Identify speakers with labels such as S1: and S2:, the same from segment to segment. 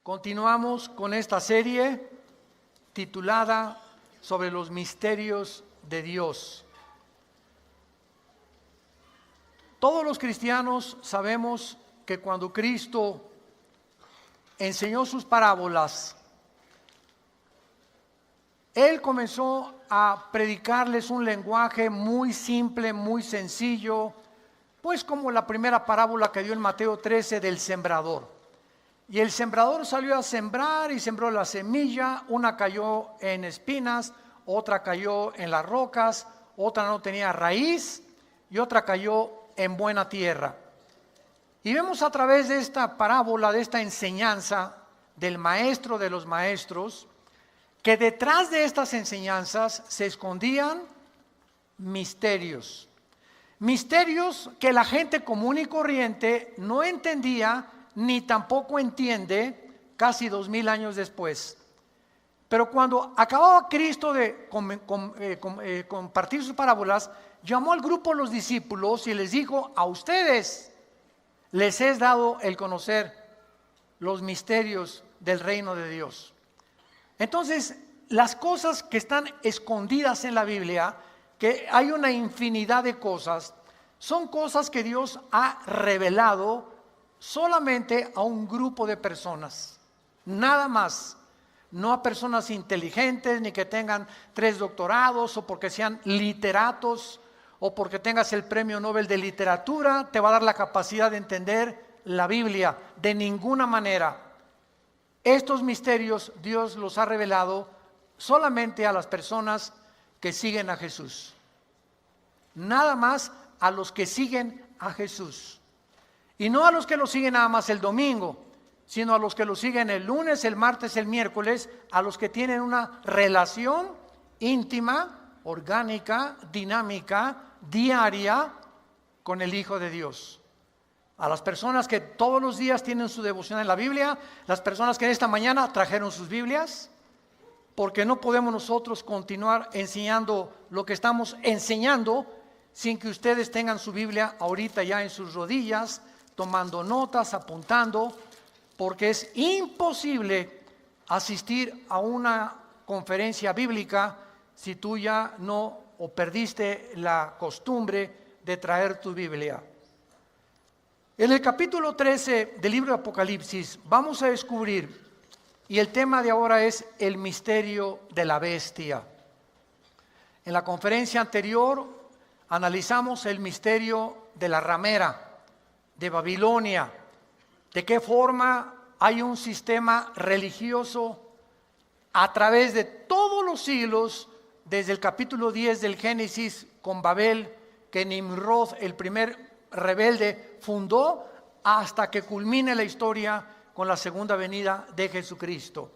S1: Continuamos con esta serie titulada sobre los misterios de Dios. Todos los cristianos sabemos que cuando Cristo enseñó sus parábolas, Él comenzó a predicarles un lenguaje muy simple, muy sencillo, pues como la primera parábola que dio en Mateo 13 del sembrador. Y el sembrador salió a sembrar y sembró la semilla, una cayó en espinas, otra cayó en las rocas, otra no tenía raíz y otra cayó en buena tierra. Y vemos a través de esta parábola, de esta enseñanza del maestro de los maestros, que detrás de estas enseñanzas se escondían misterios. Misterios que la gente común y corriente no entendía ni tampoco entiende casi 2000 años después. Pero cuando acababa Cristo de compartir sus parábolas, llamó al grupo de los discípulos y les dijo: a ustedes les es dado el conocer los misterios del reino de Dios. Entonces, las cosas que están escondidas en la Biblia, que hay una infinidad de cosas, son cosas que Dios ha revelado solamente a un grupo de personas, nada más. No a personas inteligentes, ni que tengan 3 doctorados, o porque sean literatos, o porque tengas el premio Nobel de literatura, te va a dar la capacidad de entender la Biblia. De ninguna manera. Estos misterios Dios los ha revelado solamente a las personas que siguen a Jesús. Nada más a los que siguen a Jesús. Y no a los que lo siguen nada más el domingo, sino a los que lo siguen el lunes, el martes, el miércoles, a los que tienen una relación íntima, orgánica, dinámica, diaria con el Hijo de Dios. A las personas que todos los días tienen su devoción en la Biblia, las personas que en esta mañana trajeron sus Biblias, porque no podemos nosotros continuar enseñando lo que estamos enseñando sin que ustedes tengan su Biblia ahorita ya en sus rodillas, tomando notas, apuntando, porque es imposible asistir a una conferencia bíblica si tú ya no o perdiste la costumbre de traer tu Biblia. En el capítulo 13 del libro de Apocalipsis vamos a descubrir, y el tema de ahora es el misterio de la bestia. En la conferencia anterior analizamos el misterio de la ramera, de Babilonia, de qué forma hay un sistema religioso a través de todos los siglos, desde el capítulo 10 del Génesis con Babel, que Nimrod, el primer rebelde, fundó, hasta que culmine la historia con la segunda venida de Jesucristo.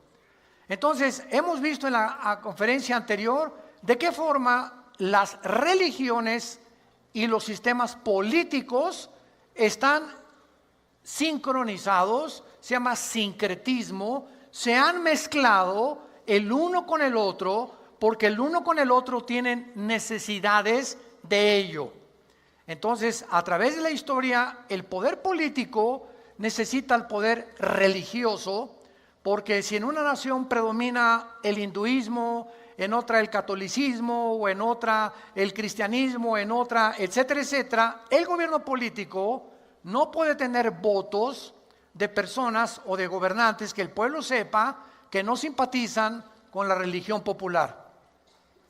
S1: Entonces, hemos visto en la conferencia anterior de qué forma las religiones y los sistemas políticos están sincronizados, se llama sincretismo, se han mezclado el uno con el otro, porque el uno con el otro tienen necesidades de ello. Entonces, a través de la historia, el poder político necesita el poder religioso, porque si en una nación predomina el hinduismo, en otra el catolicismo, o en otra el cristianismo, en otra, etcétera, etcétera, el gobierno político no puede tener votos de personas o de gobernantes que el pueblo sepa que no simpatizan con la religión popular.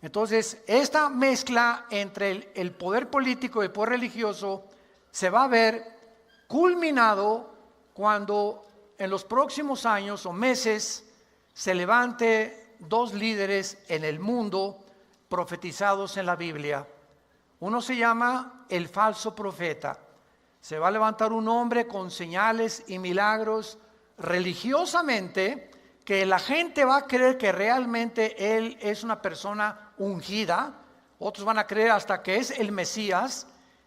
S1: Entonces, esta mezcla entre el poder político y el poder religioso se va a ver culminado cuando en los próximos años o meses se levante 2 líderes en el mundo profetizados en la Biblia. Uno se llama el falso profeta. Se va a levantar un hombre con señales y milagros religiosamente, que la gente va a creer que realmente él es una persona ungida. Otros van a creer hasta que es el Mesías.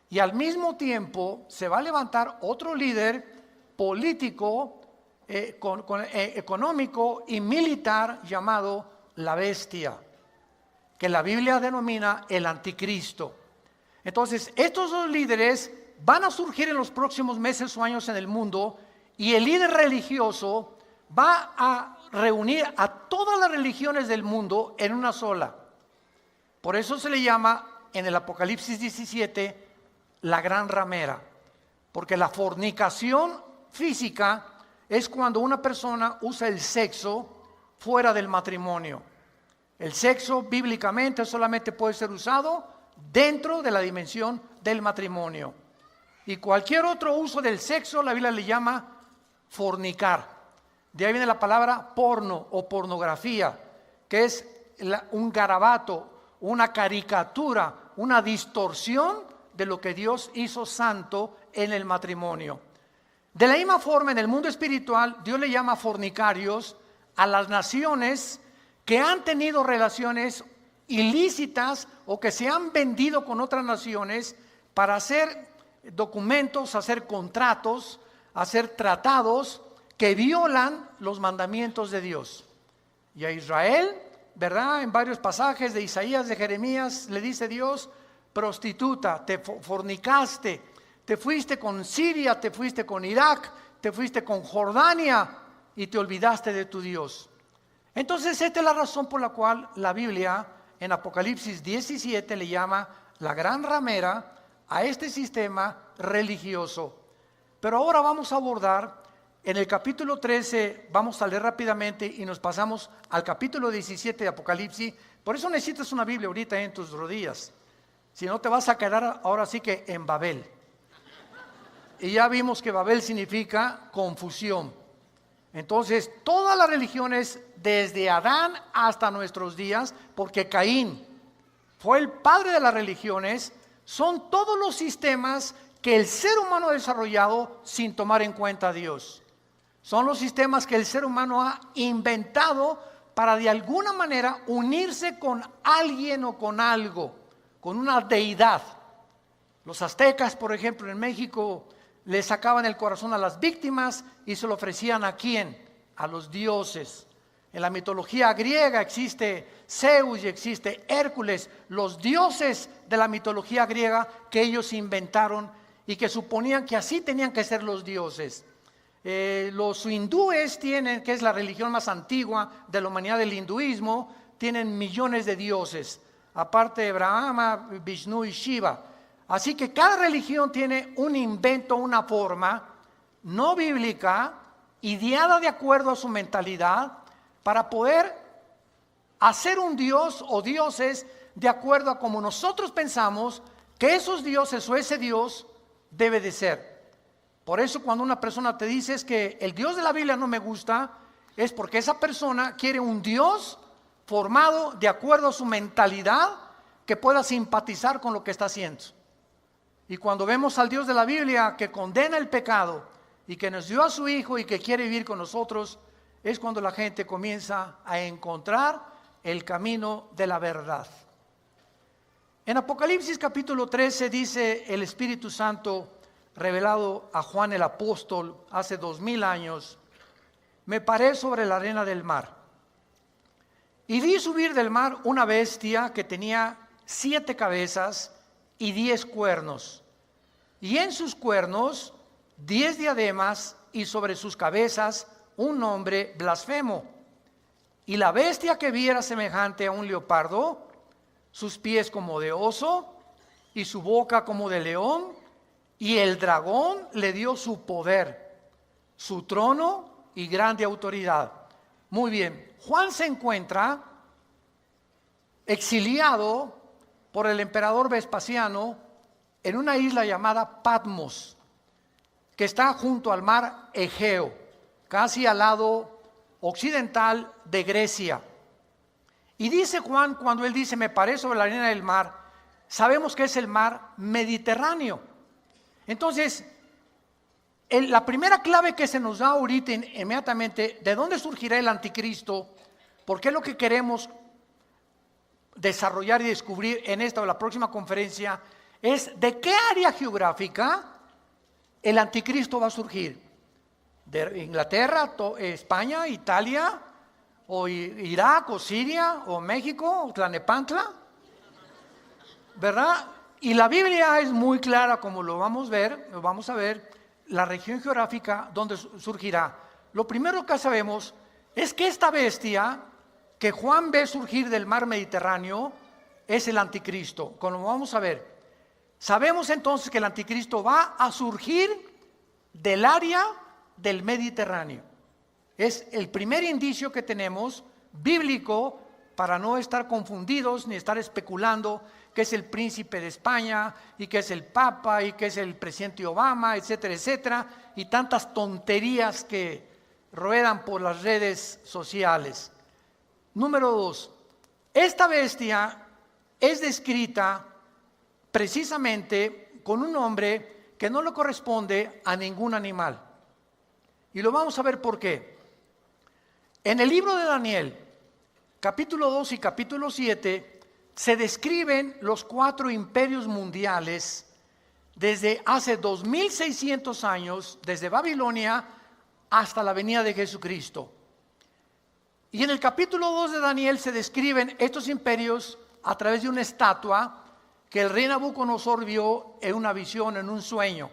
S1: Y al mismo tiempo se va a levantar otro líder político, económico y militar llamado la bestia, que la Biblia denomina el anticristo. Entonces, estos 2 líderes van a surgir en los próximos meses o años en el mundo, y el líder religioso va a reunir a todas las religiones del mundo en una sola. Por eso se le llama en el Apocalipsis 17 la gran ramera, porque la fornicación física es cuando una persona usa el sexo fuera del matrimonio. El sexo bíblicamente solamente puede ser usado dentro de la dimensión del matrimonio. Y cualquier otro uso del sexo, la Biblia le llama fornicar. De ahí viene la palabra porno o pornografía, que es un garabato, una caricatura, una distorsión de lo que Dios hizo santo en el matrimonio. De la misma forma, en el mundo espiritual, Dios le llama fornicarios a las naciones que han tenido relaciones ilícitas o que se han vendido con otras naciones para hacer documentos, hacer contratos, hacer tratados que violan los mandamientos de Dios. Y a Israel, ¿verdad? En varios pasajes de Isaías, de Jeremías, le dice Dios: prostituta, te fornicaste, te fuiste con Siria, te fuiste con Irak, te fuiste con Jordania y te olvidaste de tu Dios. Entonces esta es la razón por la cual la Biblia en Apocalipsis 17 le llama la gran ramera a este sistema religioso. Pero ahora vamos a abordar en el capítulo 13, vamos a leer rápidamente y nos pasamos al capítulo 17 de Apocalipsis. Por eso necesitas una Biblia ahorita en tus rodillas. Si no, te vas a quedar ahora sí que en Babel. Y ya vimos que Babel significa confusión. Entonces, todas las religiones, desde Adán hasta nuestros días, porque Caín fue el padre de las religiones, son todos los sistemas que el ser humano ha desarrollado sin tomar en cuenta a Dios. Son los sistemas que el ser humano ha inventado para de alguna manera unirse con alguien o con algo, con una deidad. Los aztecas, por ejemplo, en México, le sacaban el corazón a las víctimas y se lo ofrecían ¿a quién? A los dioses. En la mitología griega existe Zeus y existe Hércules, los dioses de la mitología griega que ellos inventaron y que suponían que así tenían que ser los dioses. Los hindúes tienen, que es la religión más antigua de la humanidad del hinduismo, tienen millones de dioses, aparte de Brahma, Vishnu y Shiva. Así que cada religión tiene un invento, una forma no bíblica, ideada de acuerdo a su mentalidad, para poder hacer un dios o dioses de acuerdo a como nosotros pensamos que esos dioses o ese Dios debe de ser. Por eso cuando una persona te dice es que el Dios de la Biblia no me gusta, es porque esa persona quiere un Dios formado de acuerdo a su mentalidad que pueda simpatizar con lo que está haciendo. Y cuando vemos al Dios de la Biblia que condena el pecado y que nos dio a su Hijo y que quiere vivir con nosotros, es cuando la gente comienza a encontrar el camino de la verdad. En Apocalipsis capítulo 13 dice el Espíritu Santo revelado a Juan el apóstol hace 2000 años: me paré sobre la arena del mar y vi subir del mar una bestia que tenía 7 cabezas y 10 cuernos, y en sus cuernos 10 diademas, y sobre sus cabezas un nombre blasfemo. Y la bestia que vi era semejante a un leopardo, sus pies como de oso y su boca como de león, y el dragón le dio su poder, su trono y grande autoridad. Muy bien, Juan se encuentra exiliado por el emperador Vespasiano en una isla llamada Patmos, que está junto al mar Egeo, casi al lado occidental de Grecia. Y dice Juan, cuando él dice me paré sobre la arena del mar, sabemos que es el mar Mediterráneo. Entonces, la primera clave que se nos da ahorita inmediatamente, ¿de dónde surgirá el anticristo? Porque es lo que queremos desarrollar y descubrir en esta o la próxima conferencia, es de qué área geográfica el anticristo va a surgir. ¿De Inglaterra, España, Italia, o Irak, o Siria, o México, o Tlalnepantla? ¿Verdad? Y la Biblia es muy clara, como lo vamos a ver, la región geográfica donde surgirá. lo primero que sabemos es que esta bestia que Juan ve surgir del mar Mediterráneo es el anticristo, como vamos a ver. Sabemos entonces que el anticristo va a surgir del área del Mediterráneo. Es el primer indicio que tenemos bíblico para no estar confundidos ni estar especulando que es el príncipe de España y que es el Papa y que es el presidente Obama, etcétera, etcétera, y tantas tonterías que ruedan por las redes sociales. Número 2, esta bestia es descrita precisamente con un nombre que no le corresponde a ningún animal. Y lo vamos a ver por qué. En el libro de Daniel, capítulo 2 y capítulo 7, se describen los 4 imperios mundiales desde hace 2600 años, desde Babilonia hasta la venida de Jesucristo. Y en el capítulo 2 de Daniel se describen estos imperios a través de una estatua que el rey Nabucodonosor vio en una visión, en un sueño.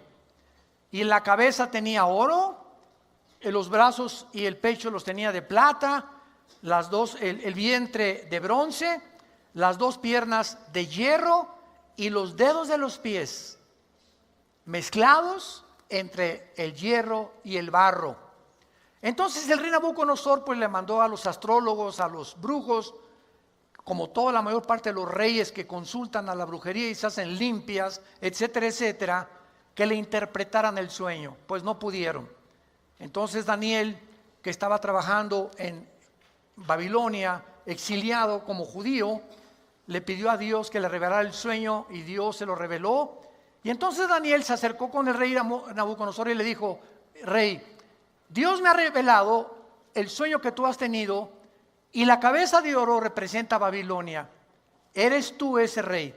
S1: Y en la cabeza tenía oro, en los brazos y el pecho los tenía de plata, el vientre de bronce, las 2 piernas de hierro y los dedos de los pies mezclados entre el hierro y el barro. Entonces el rey Nabucodonosor pues le mandó a los astrólogos, a los brujos, como toda la mayor parte de los reyes que consultan a la brujería y se hacen limpias, etcétera, etcétera, que le interpretaran el sueño. Pues no pudieron. Entonces Daniel, que estaba trabajando en Babilonia, exiliado como judío, le pidió a Dios que le revelara el sueño y Dios se lo reveló. Y entonces Daniel se acercó con el rey Nabucodonosor y le dijo: Rey, Dios me ha revelado el sueño que tú has tenido y la cabeza de oro representa a Babilonia. Eres tú ese rey.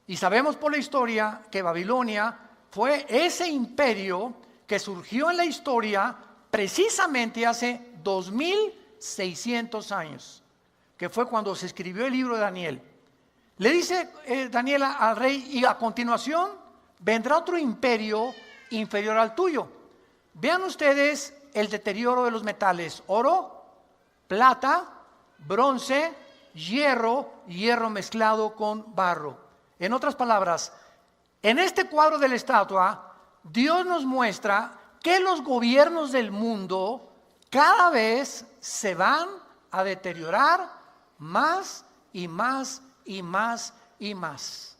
S1: Y sabemos por la historia que Babilonia fue ese imperio que surgió en la historia precisamente hace 2600 años, que fue cuando se escribió el libro de Daniel. Le dice Daniel al rey: y a continuación vendrá otro imperio inferior al tuyo. Vean ustedes el deterioro de los metales: oro, plata, bronce, hierro mezclado con barro. En otras palabras, en este cuadro de la estatua, Dios nos muestra que los gobiernos del mundo cada vez se van a deteriorar más y más y más y más,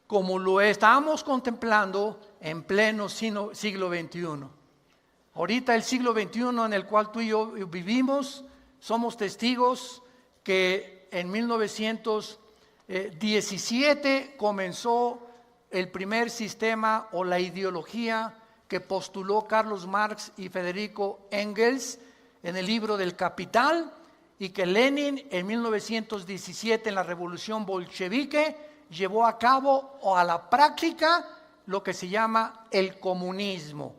S1: como lo estamos contemplando en pleno siglo XXI. Ahorita el siglo XXI en el cual tú y yo vivimos, somos testigos que en 1917 comenzó el primer sistema o la ideología que postuló Carlos Marx y Federico Engels en el libro del Capital, y que Lenin en 1917 en la revolución bolchevique llevó a cabo o a la práctica lo que se llama el comunismo.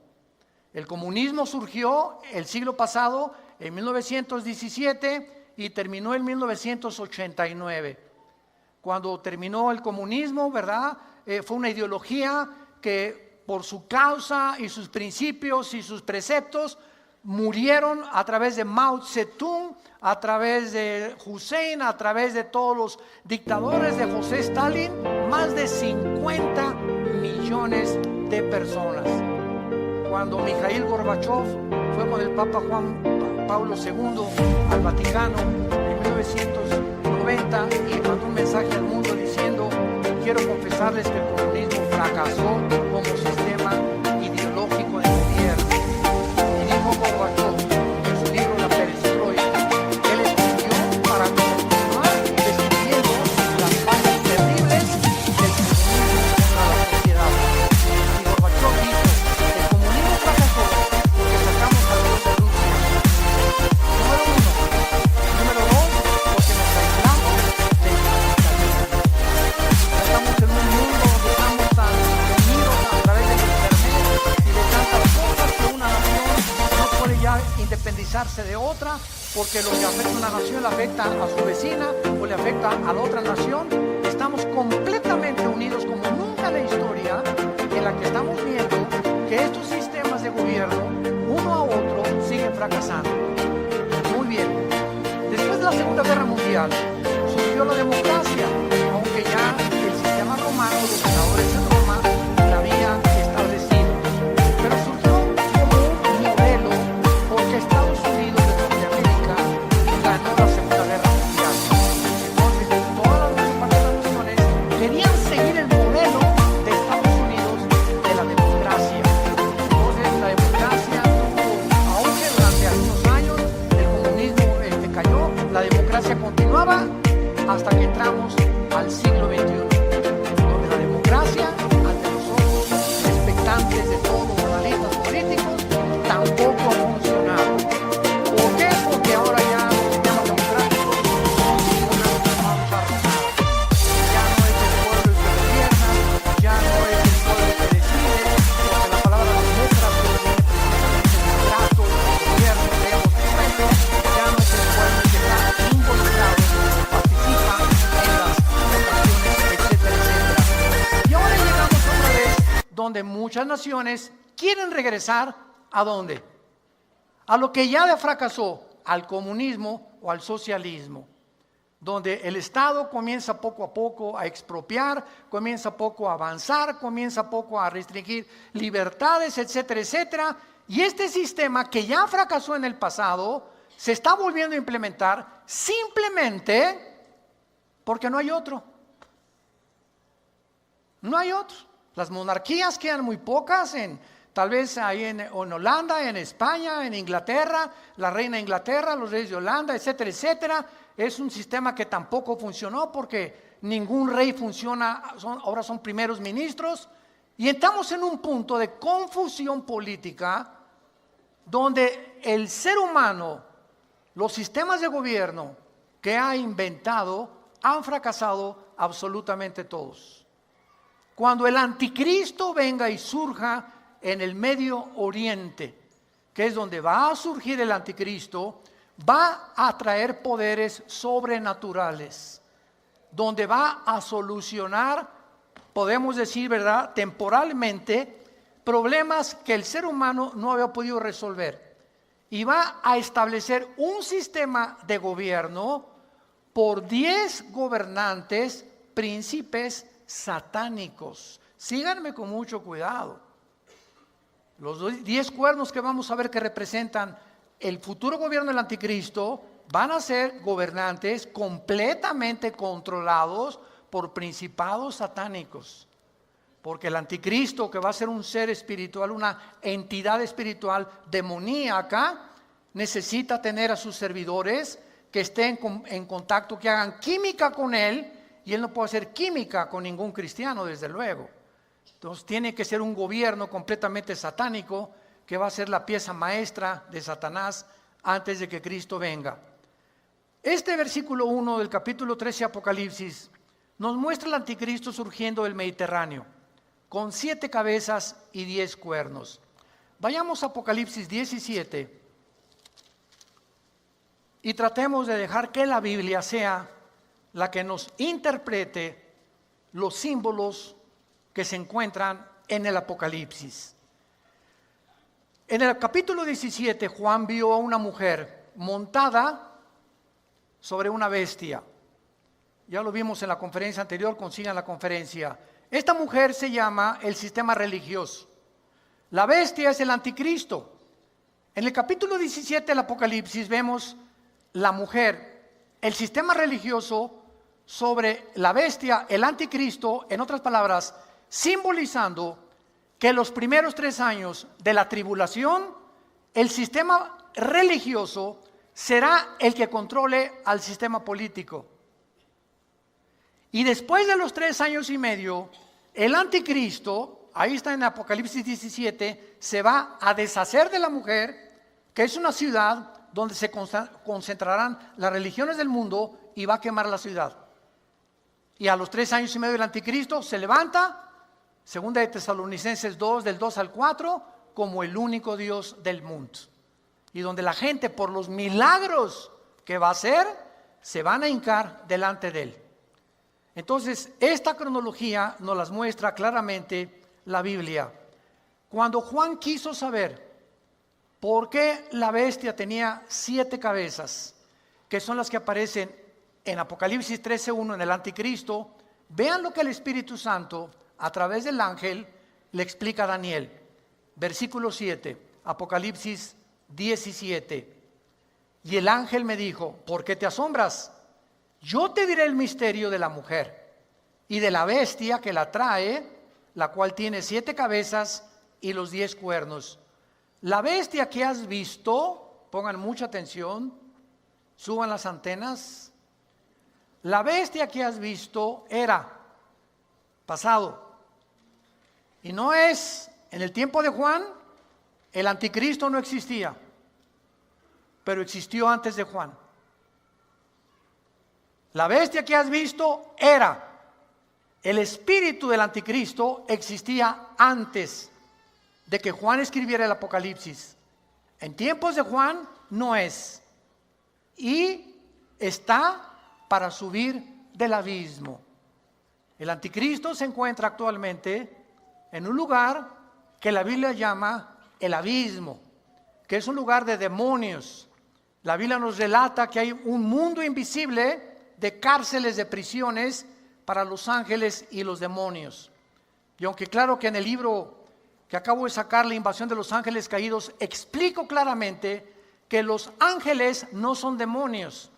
S1: El comunismo surgió el siglo pasado en 1917 y terminó en 1989. Cuando terminó el comunismo, ¿verdad? Fue una ideología que por su causa y sus principios y sus preceptos murieron a través de Mao Zedong, a través de Hussein, a través de todos los dictadores de José Stalin, más de 50 millones de personas. Cuando Mikhail Gorbachev fue con el Papa Juan Pablo II al Vaticano en 1990 y mandó un mensaje al mundo diciendo: quiero confesarles que el comunismo fracasó como sistema ideológico de gobierno. Y dijo Gorbachev en su libro La Perestroika, él escribió para continuar describiendo las fallas terribles del comunismo contra la sociedad. Y Gorbachev dijo: el comunismo fracasó porque sacamos a Dios de Rusia. Número 1. Número 2, porque nos aislamos del capitalismo. Estamos en un mundo donde estamos tan unidos a través del internet y de tantas cosas que una nación no puede ya independizarse de otra, porque lo que afecta a una nación le afecta a su vecina o le afecta a la otra nación. Estamos completamente unidos como nunca en la historia, en la que estamos viendo que estos sistemas de gobierno, uno uno a otro siguen fracasando. Muy bien. Después de la Segunda Guerra Mundial surgió la democracia, aunque ya el sistema romano, los senadores en Roma, la habían establecido. Pero surgió como un modelo porque Estados Unidos de Norteamérica ganó la Segunda Guerra Mundial. Entonces, todas las demás naciones querían seguir el modelo de Estados Unidos de la democracia. Entonces, la democracia tuvo auge durante algunos años, el comunismo cayó, la democracia continuaba hasta que entramos al siglo XXI, donde la democracia, ante los ojos expectantes de todos los analistas políticos, tampoco ha funcionado. ¿Por qué? Porque ahora ya los sistemas democráticos son una manos arrasadas. Ya no es el pueblo el que gobierna, ya no es el pueblo el que decide, porque la palabra democracia viene precisamente del trato, del gobierno, creemos todo esto, ya no es el pueblo el que está involucrado, participa en las votaciones, etcétera, etcétera. Y ahora llegamos otra vez donde muchas naciones quieren regresar ¿a dónde? A lo que ya fracasó, al comunismo o al socialismo, donde el Estado comienza poco a poco a expropiar, comienza poco a avanzar, comienza poco a restringir libertades, etcétera, etcétera. Y este sistema que ya fracasó en el pasado se está volviendo a implementar simplemente porque no hay otro. No hay otro. Las monarquías quedan muy pocas, tal vez ahí en Holanda, en España, en Inglaterra, la reina de Inglaterra, los reyes de Holanda, etcétera, etcétera. Es un sistema que tampoco funcionó porque ningún rey funciona, ahora son primeros ministros. Y estamos en un punto de confusión política donde el ser humano, los sistemas de gobierno que ha inventado han fracasado absolutamente todos. Cuando el anticristo venga y surja en el Medio Oriente, que es donde va a surgir el anticristo, va a traer poderes sobrenaturales, donde va a solucionar, podemos decir, ¿verdad?, temporalmente, problemas que el ser humano no había podido resolver. Y va a establecer un sistema de gobierno por 10 gobernantes, príncipes satánicos. Síganme con mucho cuidado. Los 10 cuernos que vamos a ver que representan el futuro gobierno del anticristo van a ser gobernantes completamente controlados por principados satánicos. Porque el anticristo, que va a ser un ser espiritual, una entidad espiritual demoníaca, necesita tener a sus servidores que estén en contacto, que hagan química con él, y él no puede hacer química con ningún cristiano, desde luego. Entonces tiene que ser un gobierno completamente satánico, que va a ser la pieza maestra de Satanás antes de que Cristo venga. Este versículo 1 del capítulo 13 de Apocalipsis nos muestra el anticristo surgiendo del Mediterráneo, con 7 cabezas y 10 cuernos. Vayamos a Apocalipsis 17 y tratemos de dejar que la Biblia sea la que nos interprete los símbolos que se encuentran en el Apocalipsis. En el capítulo 17, Juan vio a una mujer montada sobre una bestia. Ya lo vimos en la conferencia anterior, consigan la conferencia. Esta mujer se llama el sistema religioso. La bestia es el anticristo. En el capítulo 17 del Apocalipsis vemos la mujer, el sistema religioso sobre la bestia, el anticristo, en otras palabras, simbolizando que los primeros 3 años de la tribulación, el sistema religioso será el que controle al sistema político. Y después de los 3 años y medio, el anticristo, ahí está en Apocalipsis 17, se va a deshacer de la mujer, que es una ciudad donde se concentrarán las religiones del mundo, y va a quemar la ciudad. Y a los 3 años y medio del anticristo se levanta, segunda de Tesalonicenses 2, del 2 al 4, como el único Dios del mundo. Y donde la gente, por los milagros que va a hacer, se van a hincar delante de él. Entonces, esta cronología nos las muestra claramente la Biblia. Cuando Juan quiso saber ¿Por qué la bestia tenía 7 cabezas? Que son las que aparecen en Apocalipsis 13:1 en el anticristo. Vean lo que el Espíritu Santo a través del ángel le explica a Daniel. Versículo 7, Apocalipsis 17. Y el ángel me dijo: ¿por qué te asombras? Yo te diré el misterio de la mujer y de la bestia que la trae, la cual tiene 7 cabezas y los 10 cuernos. La bestia que has visto, pongan mucha atención, suban las antenas. La bestia que has visto era pasado. Y no es, en el tiempo de Juan, el anticristo no existía, pero existió antes de Juan. La bestia que has visto era, el espíritu del anticristo existía antes de que Juan escribiera el Apocalipsis. En tiempos de Juan no es, y está para subir del abismo. El anticristo se encuentra actualmente en un lugar que la Biblia llama el abismo, que es un lugar de demonios. La Biblia nos relata que hay un mundo invisible de cárceles, de prisiones para los ángeles y los demonios. Y aunque claro que en el libro que acabo de sacar, La invasión de los ángeles caídos, explico claramente que los ángeles no son demonios,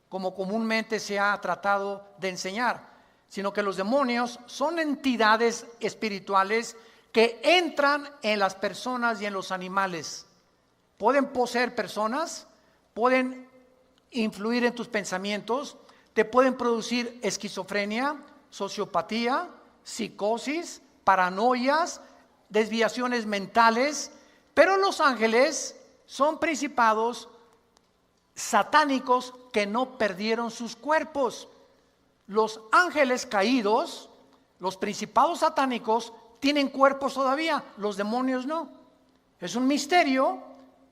S1: como comúnmente se ha tratado de enseñar, sino que los demonios son entidades espirituales que entran en las personas y en los animales. Pueden poseer personas, pueden influir en tus pensamientos, te pueden producir esquizofrenia, sociopatía, psicosis, paranoias, desviaciones mentales. Pero los ángeles son principados satánicos que no perdieron sus cuerpos. Los ángeles caídos, los principados satánicos, tienen cuerpos todavía, los demonios no. Es un misterio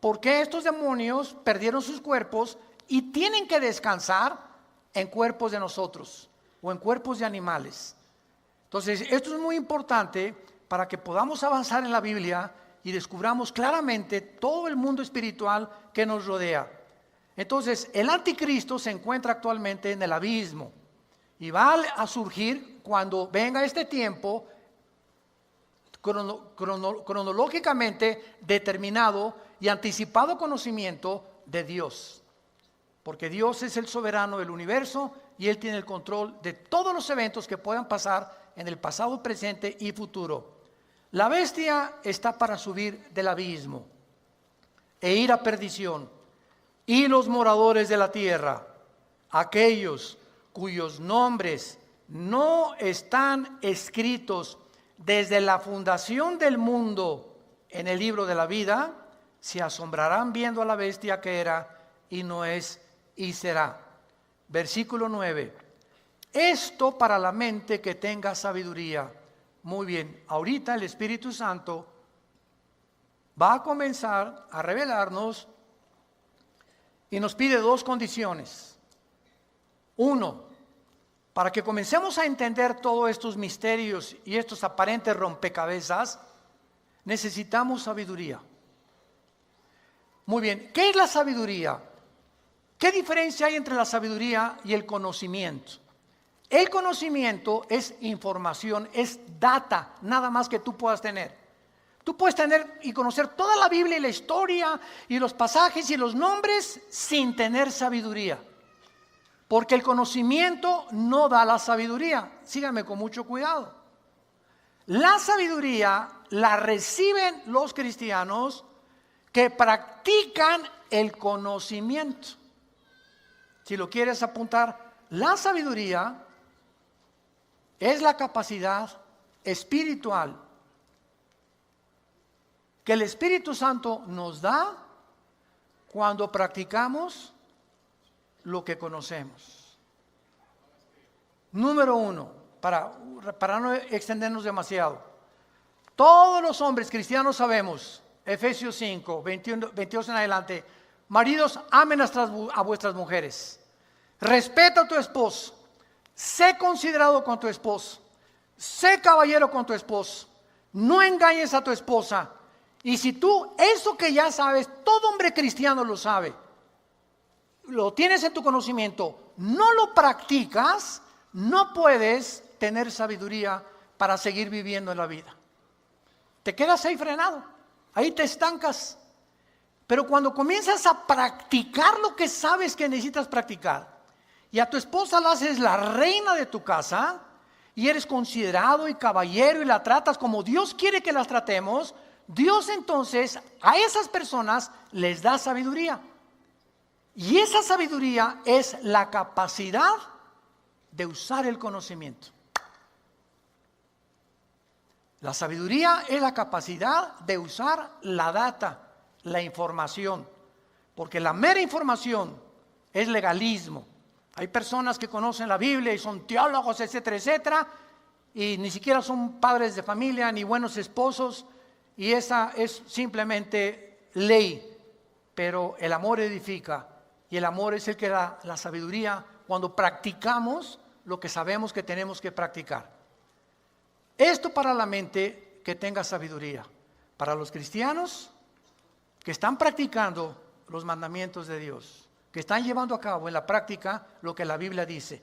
S1: por qué estos demonios perdieron sus cuerpos y tienen que descansar en cuerpos de nosotros o en cuerpos de animales. Entonces, esto es muy importante para que podamos avanzar en la Biblia y descubramos claramente todo el mundo espiritual que nos rodea. Entonces, el anticristo se encuentra actualmente en el abismo y va a surgir cuando venga este tiempo cronológicamente determinado y anticipado conocimiento de Dios. Porque Dios es el soberano del universo y Él tiene el control de todos los eventos que puedan pasar en el pasado, presente y futuro. La bestia está para subir del abismo e ir a perdición. Y los moradores de la tierra, aquellos cuyos nombres no están escritos desde la fundación del mundo en el libro de la vida, se asombrarán viendo a la bestia que era y no es y será. Versículo 9. Esto para la mente que tenga sabiduría. Muy bien, ahorita el Espíritu Santo va a comenzar a revelarnos y nos pide 2 condiciones. 1, para que comencemos a entender todos estos misterios y estos aparentes rompecabezas, necesitamos sabiduría. Muy bien, ¿qué es la sabiduría? ¿Qué diferencia hay entre la sabiduría y el conocimiento? El conocimiento es información, es data, nada más que tú puedas tener. Tú puedes tener y conocer toda la Biblia y la historia y los pasajes y los nombres sin tener sabiduría. Porque el conocimiento no da la sabiduría. Síganme con mucho cuidado. La sabiduría la reciben los cristianos que practican el conocimiento. Si lo quieres apuntar, la sabiduría es la capacidad espiritual que el Espíritu Santo nos da cuando practicamos lo que conocemos. Número 1, para no extendernos demasiado. Todos los hombres cristianos sabemos, Efesios 5, 22 en adelante, maridos, amen a vuestras mujeres. Respeta a tu esposo. Sé considerado con tu esposo. Sé caballero con tu esposo. No engañes a tu esposa. Y si tú, eso que ya sabes, todo hombre cristiano lo sabe, lo tienes en tu conocimiento, no lo practicas, no puedes tener sabiduría para seguir viviendo en la vida. Te quedas ahí frenado, ahí te estancas. Pero cuando comienzas a practicar lo que sabes que necesitas practicar, y a tu esposa la haces la reina de tu casa, y eres considerado y caballero y la tratas como Dios quiere que las tratemos, Dios entonces a esas personas les da sabiduría. Y esa sabiduría es la capacidad de usar el conocimiento. La sabiduría es la capacidad de usar la data, la información, porque la mera información es legalismo. Hay personas que conocen la Biblia y son teólogos, etcétera, etcétera, y ni siquiera son padres de familia ni buenos esposos, y esa es simplemente ley. Pero el amor edifica, y el amor es el que da la sabiduría cuando practicamos lo que sabemos que tenemos que practicar. Esto para la mente que tenga sabiduría. Para los cristianos que están practicando los mandamientos de Dios, que están llevando a cabo en la práctica lo que la Biblia dice.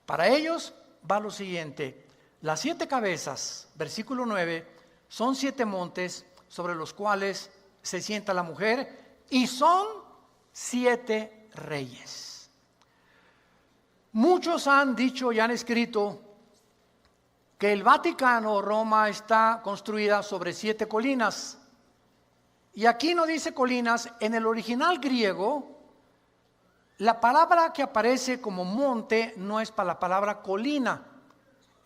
S1: Para ellos va lo siguiente: las 7 cabezas, versículo 9, son 7 montes sobre los cuales se sienta la mujer, y son 7 reyes. Muchos han dicho y han escrito que el Vaticano, Roma, está construida sobre 7 colinas. Y aquí no dice colinas. En el original griego, la palabra que aparece como monte no es para la palabra colina.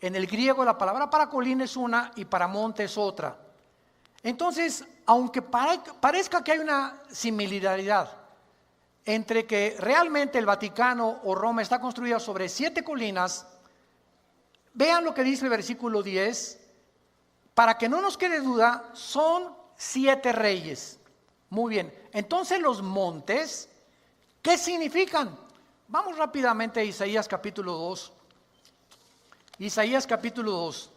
S1: En el griego la palabra para colina es una y para monte es otra. Entonces, aunque parezca que hay una similaridad entre que realmente el Vaticano o Roma está construida sobre 7 colinas, vean lo que dice el versículo 10, para que no nos quede duda, son 7 reyes. Muy bien, entonces los montes, ¿qué significan? Vamos rápidamente a Isaías capítulo 2. Isaías capítulo 2.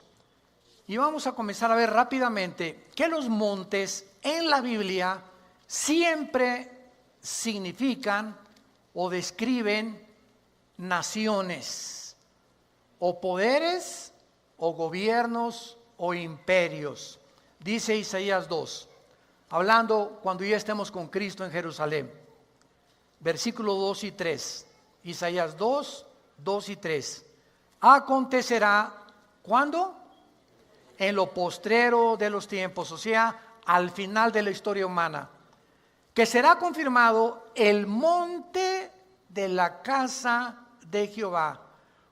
S1: Y vamos a comenzar a ver rápidamente que los montes en la Biblia siempre significan o describen naciones, o poderes, o gobiernos, o imperios. Dice Isaías 2, hablando cuando ya estemos con Cristo en Jerusalén. Versículo 2 y 3. Isaías 2, 2 y 3. Acontecerá, ¿cuándo? En lo postrero de los tiempos, o sea, al final de la historia humana, que será confirmado el monte de la casa de Jehová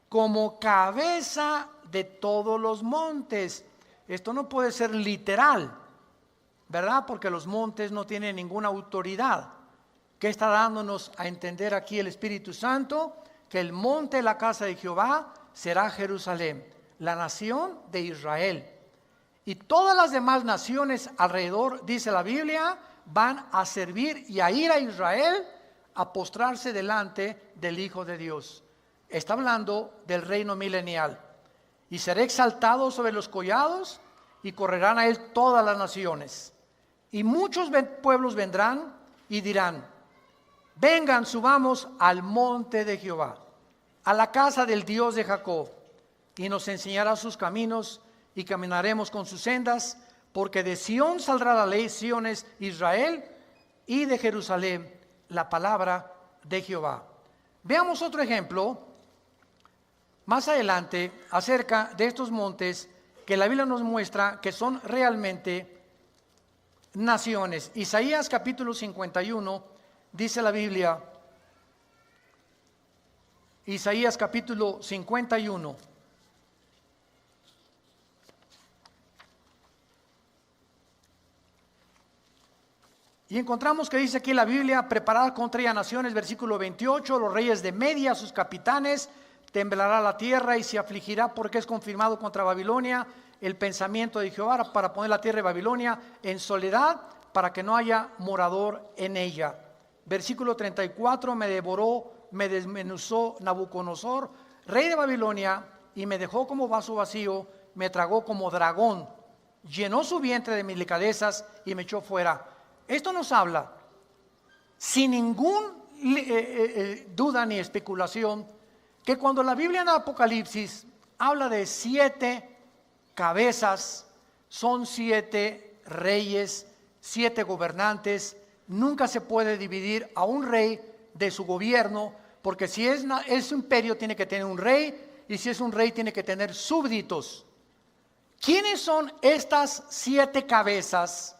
S1: como cabeza de todos los montes. Esto no puede ser literal, ¿verdad? Porque los montes no tienen ninguna autoridad. ¿Qué está dándonos a entender aquí el Espíritu Santo? Que el monte de la casa de Jehová será Jerusalén, la nación de Israel. Y todas las demás naciones alrededor, dice la Biblia, van a servir y a ir a Israel a postrarse delante del Hijo de Dios. Está hablando del reino milenial. Y será exaltado sobre los collados y correrán a él todas las naciones. Y muchos pueblos vendrán y dirán: vengan, subamos al monte de Jehová, a la casa del Dios de Jacob, y nos enseñará sus caminos y caminaremos con sus sendas, porque de Sión saldrá la ley, Sión es Israel, y de Jerusalén la palabra de Jehová. Veamos otro ejemplo más adelante acerca de estos montes que la Biblia nos muestra que son realmente naciones. Isaías capítulo 51, dice la Biblia, Isaías capítulo 51. Y encontramos que dice aquí la Biblia: preparad contra ella naciones, versículo 28, los reyes de Media, sus capitanes, temblará la tierra y se afligirá, porque es confirmado contra Babilonia el pensamiento de Jehová para poner la tierra de Babilonia en soledad, para que no haya morador en ella. Versículo 34, me devoró, me desmenuzó Nabucodonosor, rey de Babilonia, y me dejó como vaso vacío, me tragó como dragón. llenó su vientre de mis delicadezas y me echó fuera. Esto nos habla, sin ningún duda ni especulación, que cuando la Biblia en Apocalipsis habla de 7 cabezas, son 7 reyes, 7 gobernantes. Nunca se puede dividir a un rey de su gobierno, porque si es un imperio tiene que tener un rey, y si es un rey tiene que tener súbditos. ¿Quiénes son estas 7 cabezas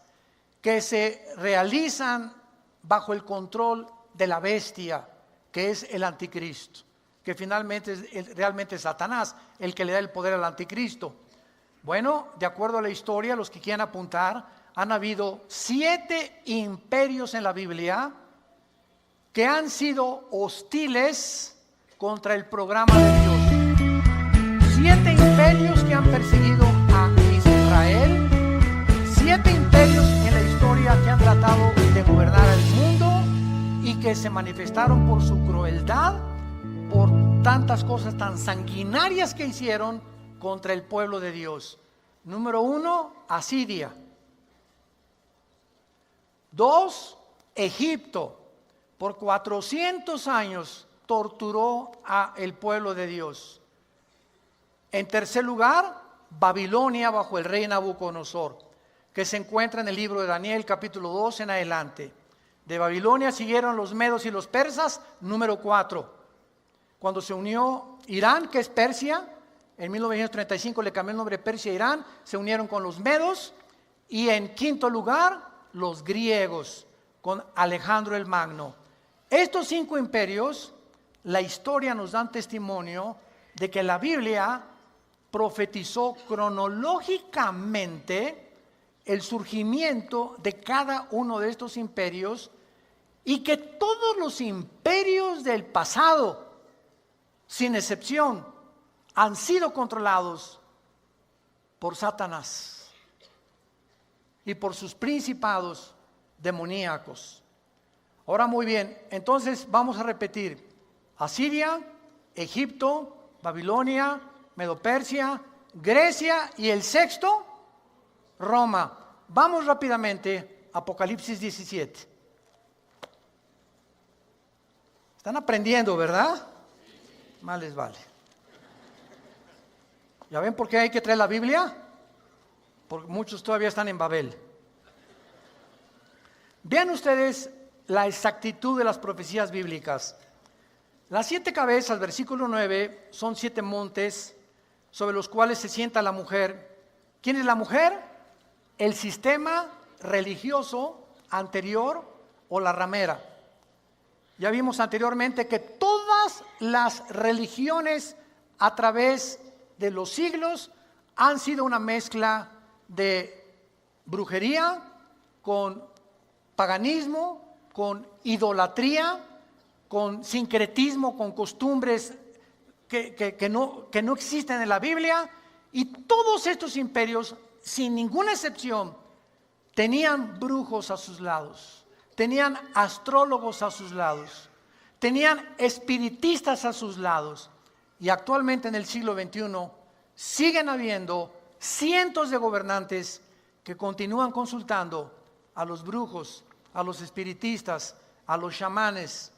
S1: que se realizan bajo el control de la bestia, que es el anticristo? Que finalmente es realmente Satanás el que le da el poder al anticristo. Bueno, de acuerdo a la historia, los que quieran apuntar, han habido 7 imperios en la Biblia que han sido hostiles contra el programa de Dios. 7 imperios que han perseguido a Israel. 7 imperios en la historia que han tratado de gobernar el mundo y que se manifestaron por su crueldad, por tantas cosas tan sanguinarias que hicieron contra el pueblo de Dios. Número 1, Asiria. 2, Egipto. Por 400 años torturó al pueblo de Dios. En tercer lugar, Babilonia bajo el rey Nabucodonosor, que se encuentra en el libro de Daniel capítulo 2 en adelante. De Babilonia siguieron los medos y los persas. Número 4, cuando se unió Irán, que es Persia, en 1935 le cambió el nombre Persia a Irán, se unieron con los medos. Y en quinto lugar, los griegos, con Alejandro el Magno. Estos 5 imperios, la historia nos da testimonio de que la Biblia profetizó cronológicamente el surgimiento de cada uno de estos imperios, y que todos los imperios del pasado, sin excepción, han sido controlados por Satanás y por sus principados demoníacos. Ahora muy bien, entonces vamos a repetir: Asiria, Egipto, Babilonia, Medo-Persia, Grecia y el sexto, Roma. Vamos rápidamente a Apocalipsis 17. Están aprendiendo, ¿verdad? Más les vale. ¿Ya ven por qué hay que traer la Biblia? Porque muchos todavía están en Babel. Vean ustedes la exactitud de las profecías bíblicas. Las 7 cabezas, versículo 9, son 7 montes sobre los cuales se sienta la mujer. ¿Quién es la mujer? El sistema religioso anterior o la ramera. Ya vimos anteriormente que todas las religiones a través de los siglos han sido una mezcla de brujería con paganismo, con idolatría, con sincretismo, con costumbres que no existen en la Biblia. Y todos estos imperios, sin ninguna excepción, tenían brujos a sus lados, tenían astrólogos a sus lados, tenían espiritistas a sus lados. Y actualmente en el siglo XXI siguen habiendo cientos de gobernantes que continúan consultando a los brujos, a los espiritistas, a los chamanes,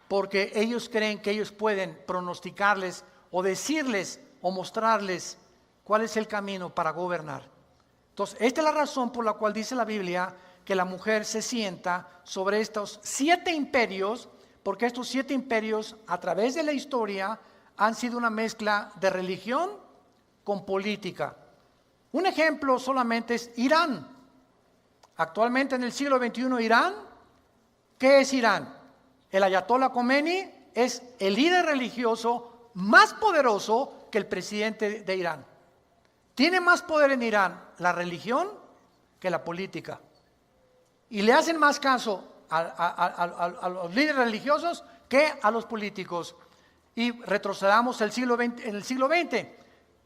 S1: porque ellos creen que ellos pueden pronosticarles o decirles o mostrarles cuál es el camino para gobernar. Entonces, esta es la razón por la cual dice la Biblia que la mujer se sienta sobre estos 7 imperios, porque estos 7 imperios a través de la historia han sido una mezcla de religión con política. Un ejemplo solamente es Irán. Actualmente en el siglo XXI Irán, ¿qué es Irán? El Ayatollah Khomeini es el líder religioso más poderoso que el presidente de Irán. Tiene más poder en Irán la religión que la política. Y le hacen más caso a los líderes religiosos que a los políticos. Y retrocedamos en el siglo XX.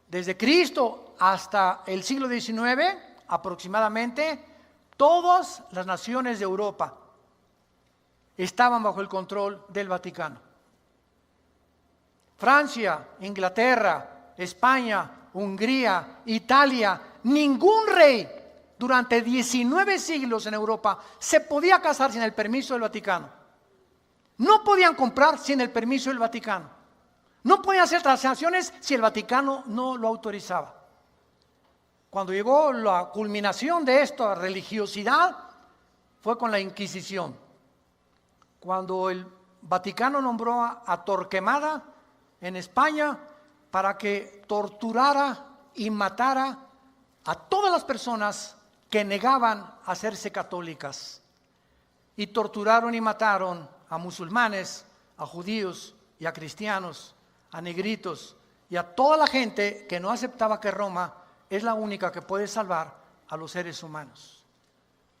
S1: Desde Cristo hasta el siglo XIX, aproximadamente, todas las naciones de Europa estaban bajo el control del Vaticano. Francia, Inglaterra, España, Hungría, Italia, Ningún rey durante 19 siglos en Europa se podía casar sin el permiso del Vaticano. No podían comprar sin el permiso del Vaticano. No podían hacer transacciones si el Vaticano no lo autorizaba. Cuando llegó la culminación de esta religiosidad fue con la Inquisición. Cuando el Vaticano nombró a Torquemada en España para que torturara y matara a todas las personas que negaban hacerse católicas. Y torturaron y mataron a musulmanes, a judíos y a cristianos, a negritos y a toda la gente que no aceptaba que Roma es la única que puede salvar a los seres humanos.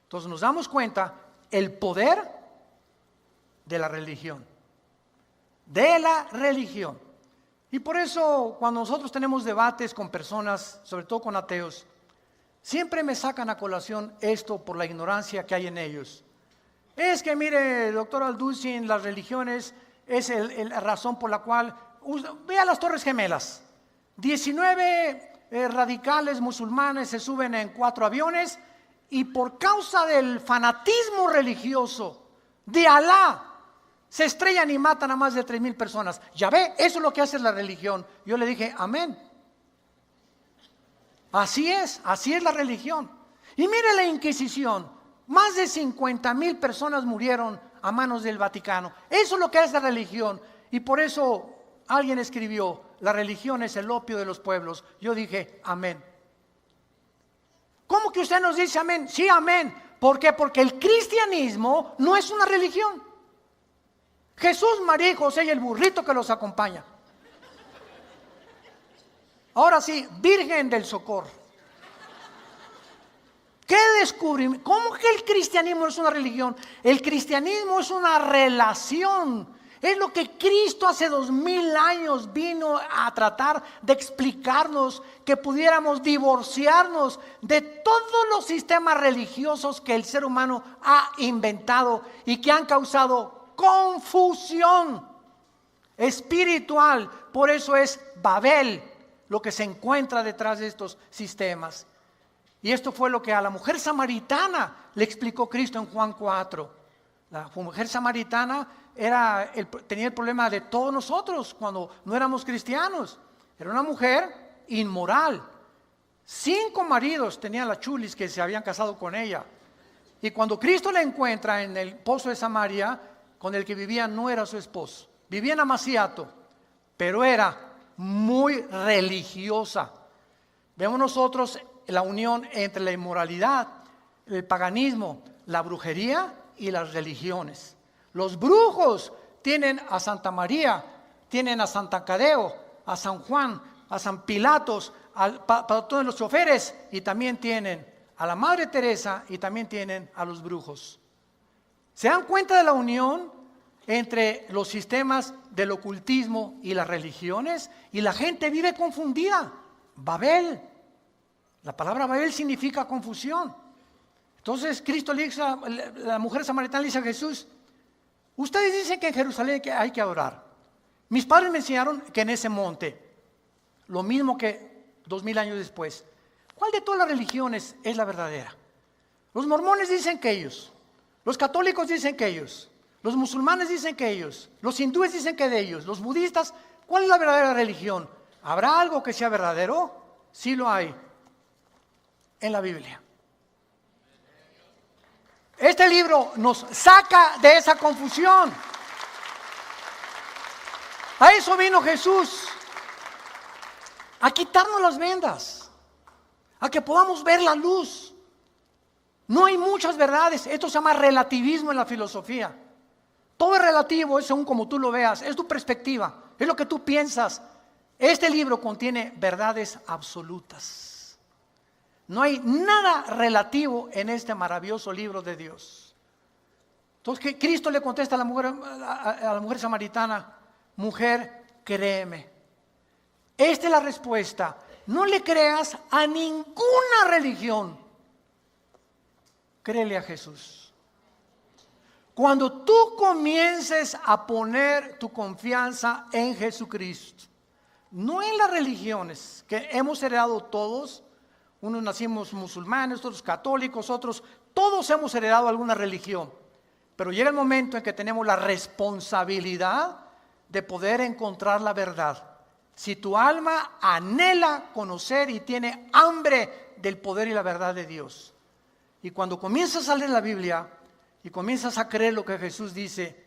S1: Entonces nos damos cuenta el poder de la religión. De la religión. Y por eso cuando nosotros tenemos debates con personas, sobre todo con ateos, siempre me sacan a colación esto por la ignorancia que hay en ellos. Es que mire, doctor Alducin, las religiones es la razón por la cual, vea las Torres Gemelas, 19 radicales musulmanes se suben en 4 aviones y por causa del fanatismo religioso de Alá, se estrellan y matan a más de 3,000 personas. Ya ve, eso es lo que hace la religión. Yo le dije, amén. Así es la religión. Y mire la Inquisición, más de 50,000 personas murieron a manos del Vaticano. Eso es lo que es la religión. Y por eso alguien escribió, la religión es el opio de los pueblos. Yo dije, amén. ¿Cómo que usted nos dice amén? Sí, amén. ¿Por qué? Porque el cristianismo no es una religión. Jesús, María y José y el burrito que los acompaña. Ahora sí, Virgen del Socorro. ¿Qué descubrimos? ¿Cómo que el cristianismo es una religión? El cristianismo es una relación. Es lo que Cristo hace 2000 años vino a tratar de explicarnos, que pudiéramos divorciarnos de todos los sistemas religiosos que el ser humano ha inventado y que han causado confusión espiritual. Por eso es Babel lo que se encuentra detrás de estos sistemas. Y esto fue lo que a la mujer samaritana le explicó Cristo en Juan 4. La mujer samaritana tenía el problema de todos nosotros cuando no éramos cristianos. Era una mujer inmoral. 5 maridos tenía la chulis que se habían casado con ella. Y cuando Cristo la encuentra en el pozo de Samaria, con el que vivía no era su esposo. Vivía en Amaciato, pero era muy religiosa. Vemos nosotros la unión entre la inmoralidad, el paganismo, la brujería y las religiones. Los brujos tienen a Santa María, tienen a Santa Cadeo, a San Juan, a San Pilatos, para todos los choferes, y también tienen a la Madre Teresa y también tienen a los brujos. ¿Se dan cuenta de la unión entre los sistemas del ocultismo y las religiones? Y la gente vive confundida. Babel. La palabra Babel significa confusión. Entonces Cristo le dice, la mujer samaritana le dice a Jesús, ustedes dicen que en Jerusalén hay que adorar. Mis padres me enseñaron que en ese monte, lo mismo que 2000 años después. ¿Cuál de todas las religiones es la verdadera? Los mormones dicen que ellos, los católicos dicen que ellos, los musulmanes dicen que ellos, los hindúes dicen que de ellos, los budistas. ¿Cuál es la verdadera religión? ¿Habrá algo que sea verdadero? Sí lo hay en la Biblia. Este libro nos saca de esa confusión. A eso vino Jesús, a quitarnos las vendas, a que podamos ver la luz. No hay muchas verdades. Esto se llama relativismo en la filosofía. Todo es relativo, es según como tú lo veas, es tu perspectiva, es lo que tú piensas. Este libro contiene verdades absolutas. No hay nada relativo en este maravilloso libro de Dios. Entonces Cristo le contesta a la mujer samaritana, mujer, créeme. Esta es la respuesta. No le creas a ninguna religión. Créele a Jesús. Cuando tú comiences a poner tu confianza en Jesucristo, no en las religiones que hemos heredado todos, Unos nacimos musulmanes, otros católicos, otros, todos hemos heredado alguna religión. Pero llega el momento en que tenemos la responsabilidad de poder encontrar la verdad. Si tu alma anhela conocer y tiene hambre del poder y la verdad de Dios, y cuando comienzas a leer la Biblia y comienzas a creer lo que Jesús dice,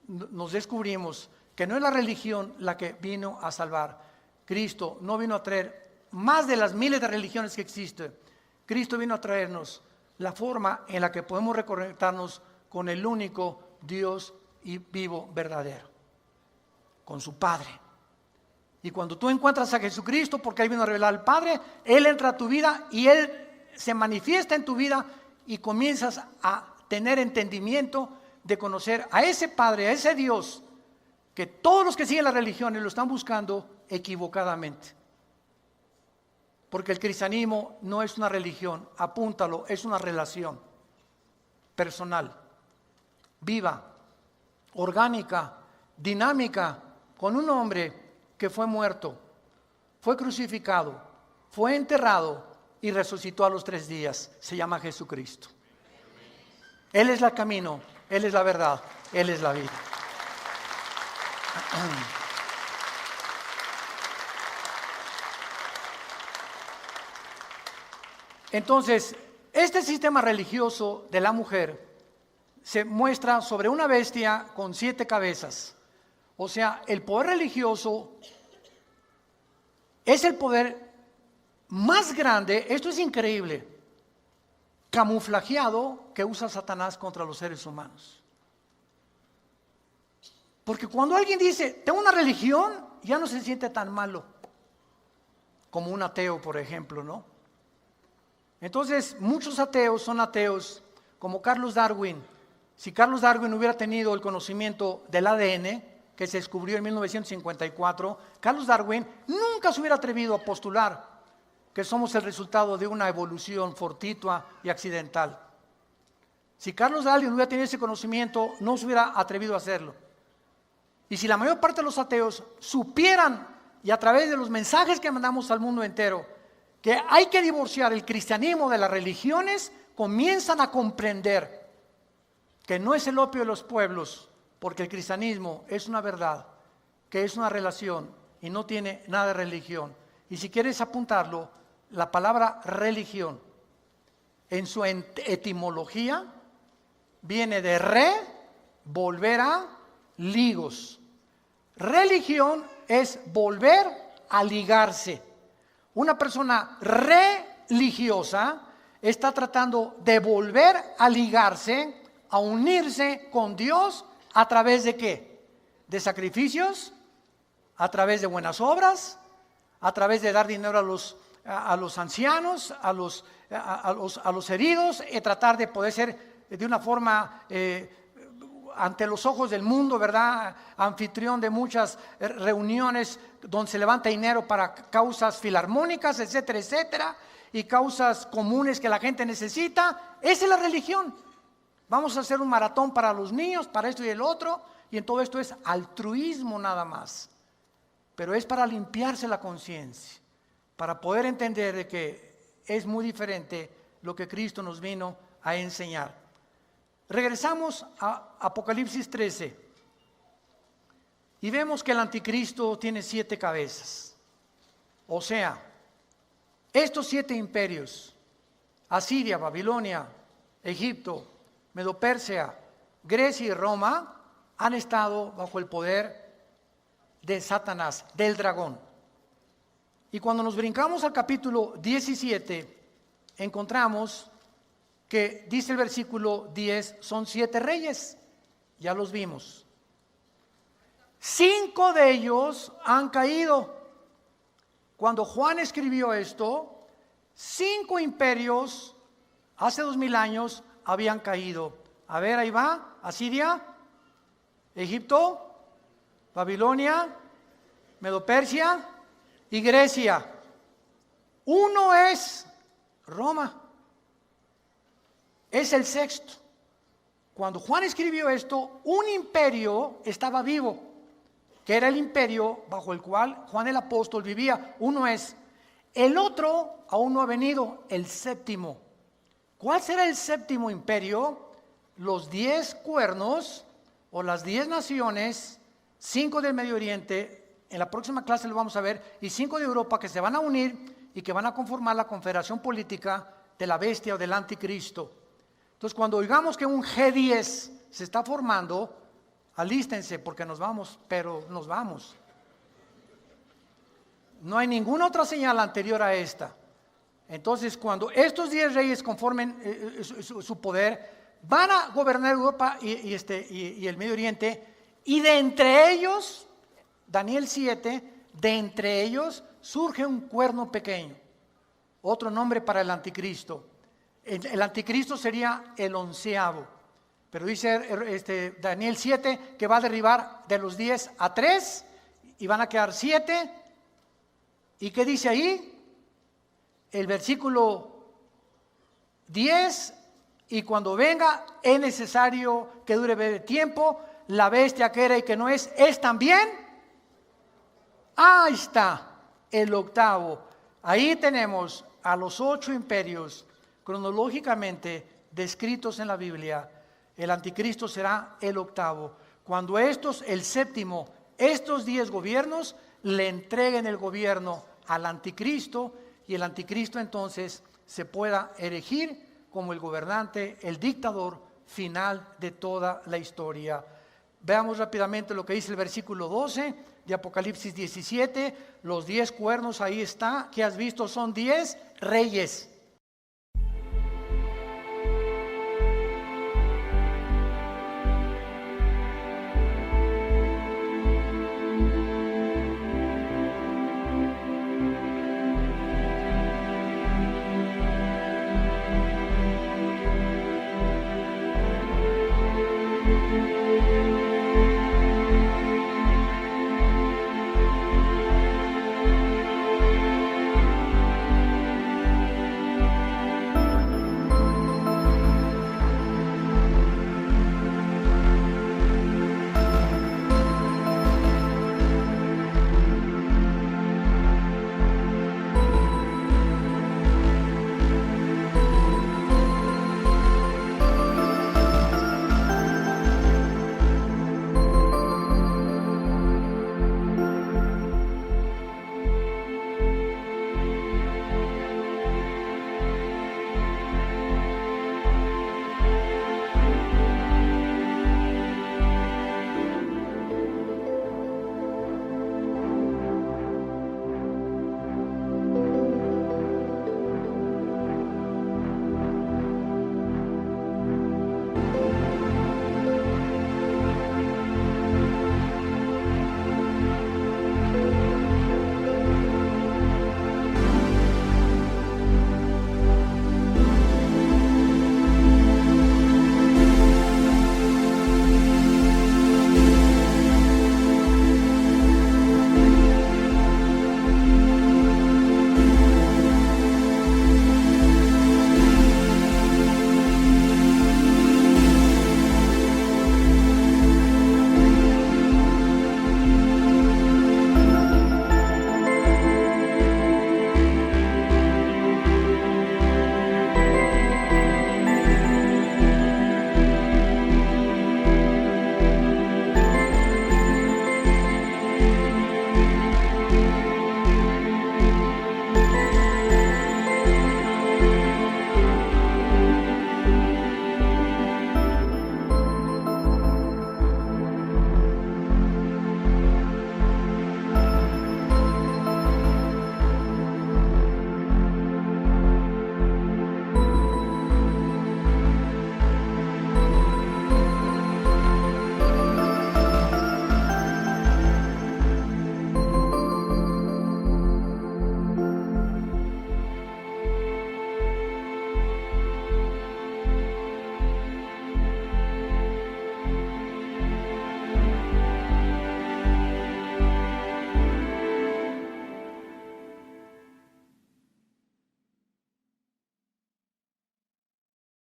S1: nos descubrimos que no es la religión la que vino a salvar. Cristo no vino a traer más de las miles de religiones que existen. Cristo vino a traernos la forma en la que podemos reconectarnos con el único Dios y vivo verdadero, con su Padre. Y cuando tú encuentras a Jesucristo, porque Él vino a revelar al Padre, Él entra a tu vida y Él se manifiesta en tu vida y comienzas a tener entendimiento de conocer a ese Padre, a ese Dios, que todos los que siguen las religiones lo están buscando equivocadamente. Porque el cristianismo no es una religión, apúntalo, es una relación personal, viva, orgánica, dinámica, con un hombre que fue muerto, fue crucificado, fue enterrado y resucitó a los 3 días. Se llama Jesucristo. Él es el camino, Él es la verdad, Él es la vida. Entonces, este sistema religioso de la mujer se muestra sobre una bestia con 7 cabezas. O sea, el poder religioso es el poder más grande, esto es increíble, camuflajeado que usa Satanás contra los seres humanos. Porque cuando alguien dice, tengo una religión, ya no se siente tan malo como un ateo, por ejemplo, ¿no? Entonces, muchos ateos son ateos como Carlos Darwin. Si Carlos Darwin hubiera tenido el conocimiento del ADN, que se descubrió en 1954, Carlos Darwin nunca se hubiera atrevido a postular que somos el resultado de una evolución fortuita y accidental. Si Carlos Darwin hubiera tenido ese conocimiento, no se hubiera atrevido a hacerlo. Y si la mayor parte de los ateos supieran, y a través de los mensajes que mandamos al mundo entero, que hay que divorciar el cristianismo de las religiones, comienzan a comprender que no es el opio de los pueblos, porque el cristianismo es una verdad, que es una relación y no tiene nada de religión. Y si quieres apuntarlo, la palabra religión, en su etimología, viene de volver a, ligos. Religión es volver a ligarse. Una persona religiosa está tratando de volver a ligarse, a unirse con Dios. ¿A través de qué? ¿De sacrificios? ¿A través de buenas obras? ¿A través de dar dinero a los ancianos, a los heridos? Y tratar de poder ser de una forma, ante los ojos del mundo, ¿verdad? Anfitrión de muchas reuniones donde se levanta dinero para causas filarmónicas, etcétera, etcétera, y causas comunes que la gente necesita. Esa es la religión. Vamos a hacer un maratón para los niños, para esto y el otro, y en todo esto es altruismo nada más. Pero es para limpiarse la conciencia, para poder entender de que es muy diferente lo que Cristo nos vino a enseñar. Regresamos a Apocalipsis 13 y vemos que el anticristo tiene 7 cabezas. O sea, estos 7 imperios, Asiria, Babilonia, Egipto, Medo-Persia, Grecia y Roma, han estado bajo el poder de Satanás, del dragón. Y cuando nos brincamos al capítulo 17, encontramos que dice el versículo 10, son 7 reyes, ya los vimos. 5 de ellos han caído. Cuando Juan escribió esto, 5 imperios hace 2000 años habían caído. A ver, ahí va: Asiria, Egipto, Babilonia, Medo-Persia y Grecia. Uno es Roma, es el 6º. Cuando Juan escribió esto, un imperio estaba vivo, que era el imperio bajo el cual Juan el apóstol vivía. Uno es El otro aún no ha venido, el séptimo. ¿Cuál será el séptimo imperio? Los 10 cuernos o las 10 naciones, 5 del Medio Oriente, en la próxima clase lo vamos a ver, y 5 de Europa que se van a unir y que van a conformar la confederación política de la bestia o del anticristo. Entonces, cuando oigamos que un G10 se está formando, alístense porque nos vamos, pero nos vamos. No hay ninguna otra señal anterior a esta. Entonces, cuando estos 10 reyes conformen su poder, van a gobernar Europa y el Medio Oriente, y de entre ellos, Daniel 7, de entre ellos surge un cuerno pequeño, otro nombre para el anticristo. El anticristo sería el 11º, pero dice Daniel 7 que va a derribar de los 10 a 3 y van a quedar 7. ¿Y qué dice ahí? El versículo 10, y cuando venga es necesario que dure breve tiempo, la bestia que era y que no es también. Ahí está el octavo. Ahí tenemos a los 8 imperios cronológicamente descritos en la Biblia. El anticristo será el octavo. Cuando el séptimo, estos 10 gobiernos le entreguen el gobierno al anticristo, y el anticristo entonces se pueda erigir como el gobernante, el dictador final de toda la historia. Veamos rápidamente lo que dice el versículo 12 de Apocalipsis 17. Los 10 cuernos, ahí está, que has visto, son 10 reyes.